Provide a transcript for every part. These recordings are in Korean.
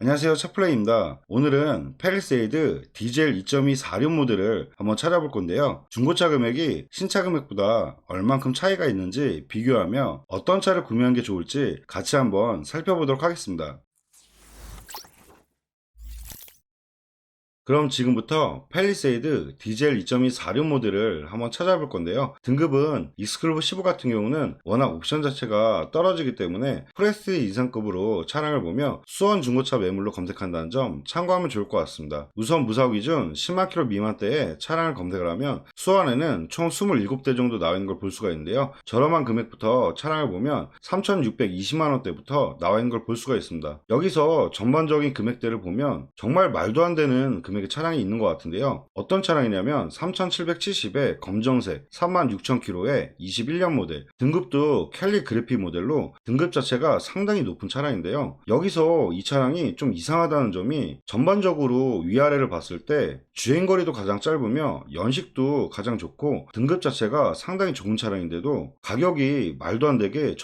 안녕하세요, 차플레이입니다. 오늘은 팰리세이드 디젤 2.2 4륜 모델을 한번 찾아볼 건데요. 중고차 금액이 신차 금액보다 얼만큼 차이가 있는지 비교하며 어떤 차를 구매하는 게 좋을지 같이 한번 살펴보도록 하겠습니다. 그럼 지금부터 팰리세이드 디젤 2.2 4륜 모델을 한번 찾아볼 건데요. 등급은 익스클루브 15 같은 경우는 워낙 옵션 자체가 떨어지기 때문에 프레스티지 이상급으로 차량을 보며 수원 중고차 매물로 검색한다는 점 참고하면 좋을 것 같습니다. 우선 무사고 기준 10만 킬로 미만대의 차량을 검색을 하면 수원에는 총 27대 정도 나와 있는 걸 볼 수가 있는데요. 저렴한 금액부터 차량을 보면 3,620만원대부터 나와 있는 걸 볼 수가 있습니다. 여기서 전반적인 금액대를 보면 정말 말도 안 되는 금액의 차량이 있는 것 같은데요. 어떤 차량이냐면 3,770에 검정색 36,000km에 21년 모델, 등급도 캘리 그래피 모델로 등급 자체가 상당히 높은 차량인데요. 여기서 이 차량이 좀 이상하다는 점이 전반적으로 위아래를 봤을 때 주행거리도 가장 짧으며 연식도 가장 좋고 등급 자체가 상당히 좋은 차량인데도 가격이 말도 안 되게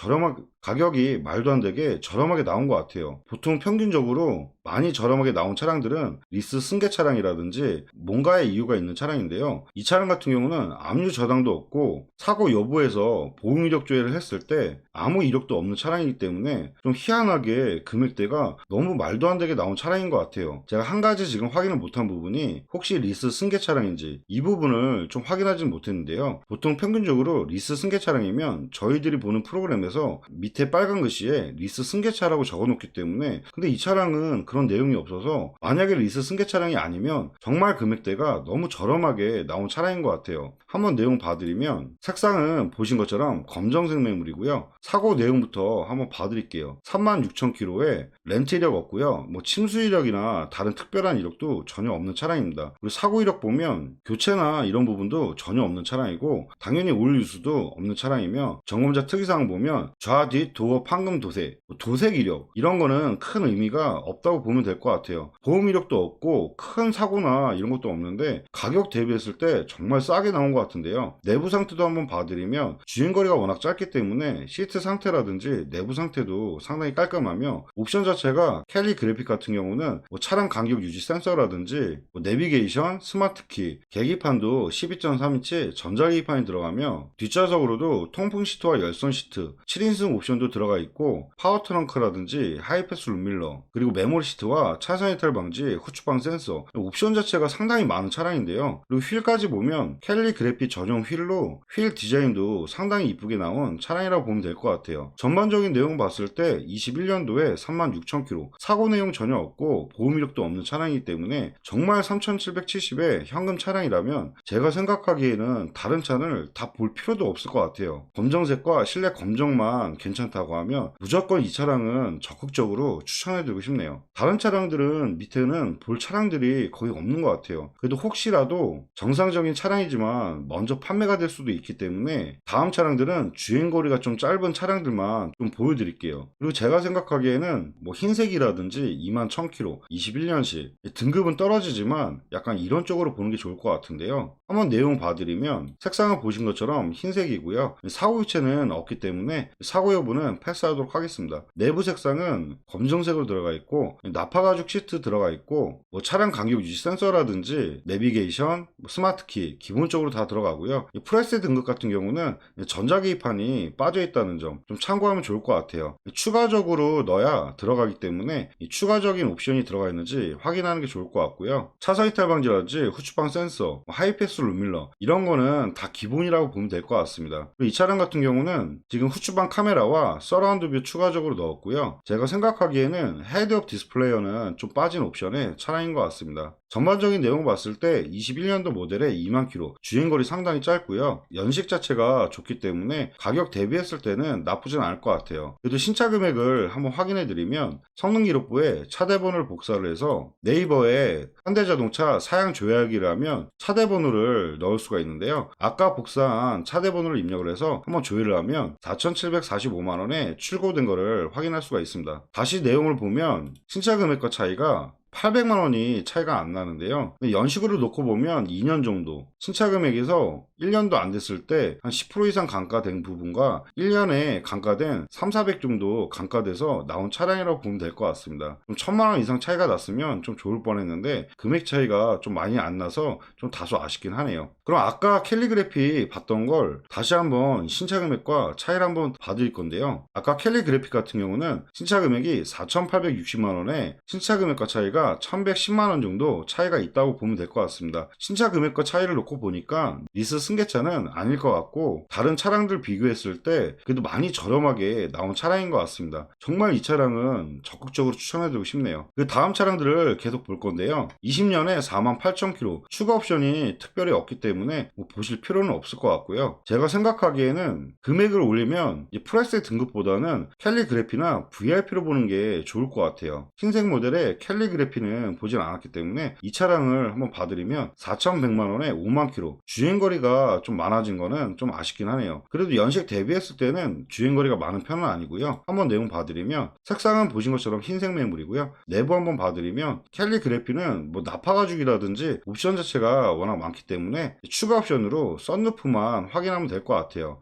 저렴하게 나온 것 같아요. 보통 평균적으로 많이 저렴하게 나온 차량들은 리스 승계 차량이라든지 뭔가의 이유가 있는 차량인데요. 이 차량 같은 경우는 압류 저당도 없고 사고 여부에서 보험 이력 조회를 했을 때 아무 이력도 없는 차량이기 때문에 좀 희한하게 금액대가 너무 말도 안 되게 나온 차량인 것 같아요. 제가 한 가지 지금 확인을 못한 부분이 혹시 리스 승계 차량인지 이 부분을 좀 확인하지는 못했는데요. 보통 평균적으로 리스 승계 차량이면 저희들이 보는 프로그램에서 밑에 빨간 글씨에 리스 승계차라고 적어 놓기 때문에, 근데 이 차량은 그런 내용이 없어서 만약에 리스 승계 차량이 아니면 정말 금액대가 너무 저렴하게 나온 차량인 것 같아요. 한번 내용 봐드리면 색상은 보신 것처럼 검정색 매물이고요. 사고 내용부터 한번 봐드릴게요. 36,000km에 렌트 이력 없고요. 뭐 침수 이력이나 다른 특별한 이력도 전혀 없는 차량입니다. 그리고 사고 이력 보면 교체나 이런 부분도 전혀 없는 차량이고 당연히 올 유수도 없는 차량이며 점검자 특이사항 보면 좌뒷 도어 판금 도색, 도색 이력 이런 거는 큰 의미가 없다고 보면 될 것 같아요. 보험 이력도 없고 큰 사고나 이런 것도 없는데 가격 대비했을 때 정말 싸게 나온 것 같은데요. 내부 상태도 한번 봐드리면 주행거리가 워낙 짧기 때문에 시트 상태라든지 내부 상태도 상당히 깔끔하며 옵션 자체가 캘리 그래픽 같은 경우는 뭐 차량 간격 유지 센서라든지 뭐 내비게이션, 스마트키, 계기판도 12.3인치 전자계기판이 들어가며 뒷좌석으로도 통풍 시트와 열선 시트, 7인승 옵션도 들어가 있고 파워 트렁크라든지 하이패스 룸밀러, 그리고 메모리 시트와 차선 이탈 방지, 후추방 센서, 옵션 자체가 상당히 많은 차량인데요. 그리고 휠까지 보면 캘리 그래픽 전용 휠로 휠 디자인도 상당히 이쁘게 나온 차량이라고 보면 될 것 같아요. 전반적인 내용 봤을 때 21년도에 36,000km, 사고 내용 전혀 없고 보험 이력도 없는 차량이기 때문에 정말 3,770의 현금 차량이라면 제가 생각하기에는 다른 차를 다 볼 필요도 없을 것 같아요. 검정색과 실내 검정만 괜찮다고 하면 무조건 이 차량은 적극적으로 추천해드리고 싶네요. 다른 차량들은 밑에는 볼 차량들이 거의 없는 것 같아요. 그래도 혹시라도 정상적인 차량이지만 먼저 판매가 될 수도 있기 때문에 다음 차량들은 주행거리가 좀 짧은 차량들만 좀 보여드릴게요. 그리고 제가 생각하기에는 뭐 흰색이라든지 21,000km 21년식 등급은 떨어지지만 약간 이런 쪽으로 보는 게 좋을 것 같은데요. 한번 내용 봐드리면 색상을 보신 것처럼 흰색이고요. 사고 유체는 없기 때문에 사고 여부는 패스하도록 하겠습니다. 내부 색상은 검정색으로 들어가 있고 나파 가죽 시트 들어가 있고 뭐 차량 간격 유지 센서라든지 내비게이션, 스마트키 기본적으로 다 들어가고요. 프레스 등급 같은 경우는 전자계기판이 빠져 있다는 점 좀 참고하면 좋을 것 같아요. 추가적으로 넣어야 들어가기 때문에 이 추가적인 옵션이 들어가 있는지 확인하는 게 좋을 것 같고요. 차선 이탈 방지라든지 후추방 센서, 하이패스 룸밀러 이런 거는 다 기본이라고 보면 될 것 같습니다. 그리고 이 차량 같은 경우는 지금 후추방 카메라와 서라운드 뷰 추가적으로 넣었고요. 제가 생각하기에는 헤드업 디스플레이어는 좀 빠진 옵션의 차량인 것 같습니다. 전반적인 내용 봤을 때 21년도 모델의 2만 킬로, 주행거리 상당히 짧고요. 연식 자체가 좋기 때문에 가격 대비했을 때는 나쁘진 않을 것 같아요. 그래도 신차 금액을 한번 확인해 드리면 성능기록부에 차대번호를 복사를 해서 네이버에 현대자동차 사양 조회하기를 하면 차대번호를 넣을 수가 있는데요. 아까 복사한 차대번호를 입력을 해서 한번 조회를 하면 4,745만원에 출고된 거를 확인할 수가 있습니다. 다시 내용을 보면 신차 금액과 차이가 800만 원이 차이가 안 나는데요. 연식으로 놓고 보면 2년 정도, 신차 금액에서 1년도 안 됐을 때 한 10% 이상 감가된 부분과 1년에 감가된 3, 400 정도 감가돼서 나온 차량이라고 보면 될 것 같습니다. 좀 1000만 원 이상 차이가 났으면 좀 좋을 뻔했는데 금액 차이가 좀 많이 안 나서 좀 다소 아쉽긴 하네요. 그럼 아까 캘리그래피 봤던 걸 다시 한번 신차 금액과 차이를 한번 봐드릴 건데요. 아까 캘리그래피 같은 경우는 신차 금액이 4,860만 원에 신차 금액과 차이가 1,110만 원 정도 차이가 있다고 보면 될 것 같습니다. 신차 금액과 차이를 놓고 보니까 리스 승계차는 아닐 것 같고 다른 차량들 비교했을 때 그래도 많이 저렴하게 나온 차량인 것 같습니다. 정말 이 차량은 적극적으로 추천해드리고 싶네요. 그 다음 차량들을 계속 볼 건데요. 20년에 48,000km 추가 옵션이 특별히 없기 때문에 뭐 보실 필요는 없을 것 같고요. 제가 생각하기에는 금액을 올리면 이 프라이스 등급보다는 캘리그래피나 VIP로 보는 게 좋을 것 같아요. 흰색 모델의 캘리그래피는 보진 않았기 때문에 이 차량을 한번 봐드리면 4,100만 원에 5만 km 주행거리가 좀 많아진 거는 좀 아쉽긴 하네요. 그래도 연식 대비했을 때는 주행거리가 많은 편은 아니고요. 한번 내용 봐드리면 색상은 보신 것처럼 흰색 매물이고요. 내부 한번 봐드리면 캘리그래피는 뭐 나파 가죽이라든지 옵션 자체가 워낙 많기 때문에 추가 옵션으로 썬루프만 확인하면 될 것 같아요.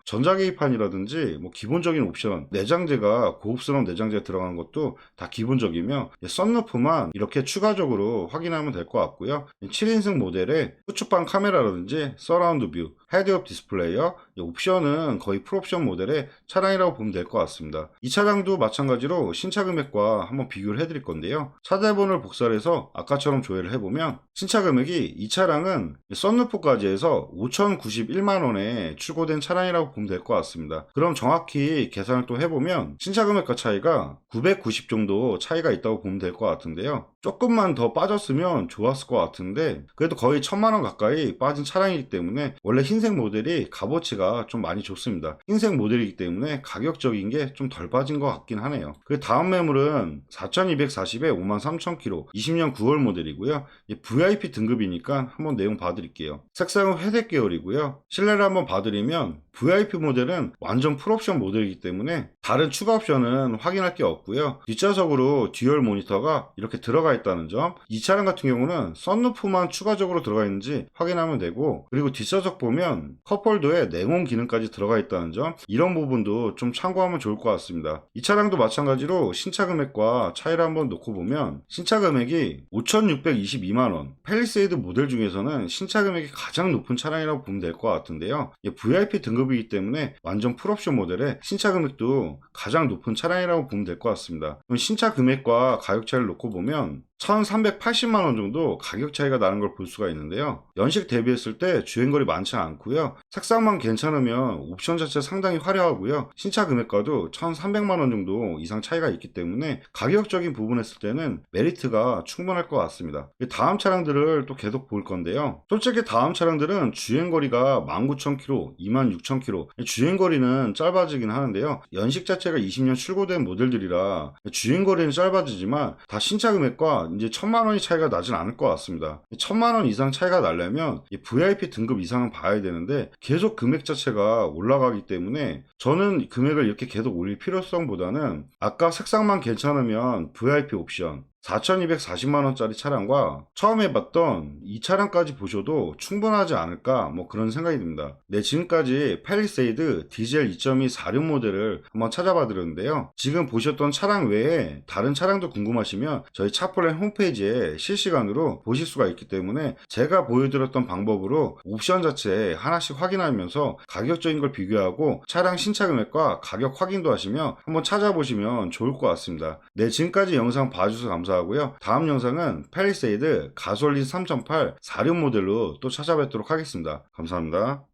전자계기판이라든지 뭐 기본적인 옵션 내장재가 고급스러운 내장재 들어가는 것도 다 기본적이며 썬루프만 이렇게 추가적으로 확인하면 될 것 같고요. 7인승 모델의 후측방 카메라라든지 서라운드 뷰 헤드업 디스플레이어 옵션은 거의 풀옵션 모델의 차량이라고 보면 될 것 같습니다. 이 차량도 마찬가지로 신차 금액과 한번 비교를 해드릴 건데요. 차대본을 복사해서 아까처럼 조회를 해보면 신차 금액이 이 차량은 썬루프까지 해서 5,091만 원에 출고된 차량이라고 보면 될 것 같습니다. 그럼 정확히 계산을 또 해보면 신차 금액과 차이가 990 정도 차이가 있다고 보면 될 것 같은데요. 조금만 더 빠졌으면 좋았을 것 같은데 그래도 거의 1,000만 원 가까이 빠진 차량이기 때문에 원래 흰색 모델이 값어치가 좀 많이 좋습니다. 흰색 모델이기 때문에 가격적인 게 좀 덜 빠진 것 같긴 하네요. 그 다음 매물은 4,240에 53,000km 20년 9월 모델이고요. VIP 등급이니까 한번 내용 봐드릴게요. 색상은 회색 계열이고요. 실내를 한번 봐드리면 VIP 모델은 완전 풀옵션 모델이기 때문에 다른 추가 옵션은 확인할 게 없고요. 뒷좌석으로 듀얼 모니터가 이렇게 들어가 있다는 점, 이 차량 같은 경우는 썬루프만 추가적으로 들어가 있는지 확인하면 되고, 그리고 뒷좌석 보면 컵홀더에 냉온 기능까지 들어가 있다는 점, 이런 부분도 좀 참고하면 좋을 것 같습니다. 이 차량도 마찬가지로 신차 금액과 차이를 한번 놓고 보면 신차 금액이 5,622만원, 팰리세이드 모델 중에서는 신차 금액이 가장 높은 차량이라고 보면 될 것 같은데요. VIP 등급이기 때문에 완전 풀옵션 모델의 신차 금액도 가장 높은 차량이라고 보면 될 것 같습니다. 그럼 신차 금액과 가격 차이를 놓고 보면 1,380만원 정도 가격 차이가 나는 걸 볼 수가 있는데요. 연식 대비했을 때 주행거리 많지 않고요. 색상만 괜찮으면 옵션 자체 상당히 화려하고요. 신차 금액과도 1,300만원 정도 이상 차이가 있기 때문에 가격적인 부분 했을 때는 메리트가 충분할 것 같습니다. 다음 차량들을 또 계속 볼 건데요. 솔직히 다음 차량들은 주행거리가 19,000km, 26,000km 주행거리는 짧아지긴 하는데요. 연식 자체가 20년 출고된 모델들이라 주행거리는 짧아지지만 다 신차 금액과 이제 1,000만원이 차이가 나진 않을 것 같습니다. 1,000만원 이상 차이가 나려면 VIP 등급 이상은 봐야 되는데 계속 금액 자체가 올라가기 때문에 저는 금액을 이렇게 계속 올릴 필요성보다는 아까 색상만 괜찮으면 VIP 옵션 4,240만원짜리 차량과 처음에 봤던 이 차량까지 보셔도 충분하지 않을까 뭐 그런 생각이 듭니다. 네, 지금까지 팰리세이드 디젤 2.2 4륜 모델을 한번 찾아봐 드렸는데요. 지금 보셨던 차량 외에 다른 차량도 궁금하시면 저희 차폴렌 홈페이지에 실시간으로 보실 수가 있기 때문에 제가 보여드렸던 방법으로 옵션 자체 하나씩 확인하면서 가격적인 걸 비교하고 차량 신차 금액과 가격 확인도 하시며 한번 찾아보시면 좋을 것 같습니다. 네, 지금까지 영상 봐주셔서 감사합니다. 하고요. 다음 영상은 팰리세이드 가솔린 3.8 4륜 모델로 또 찾아뵙도록 하겠습니다. 감사합니다.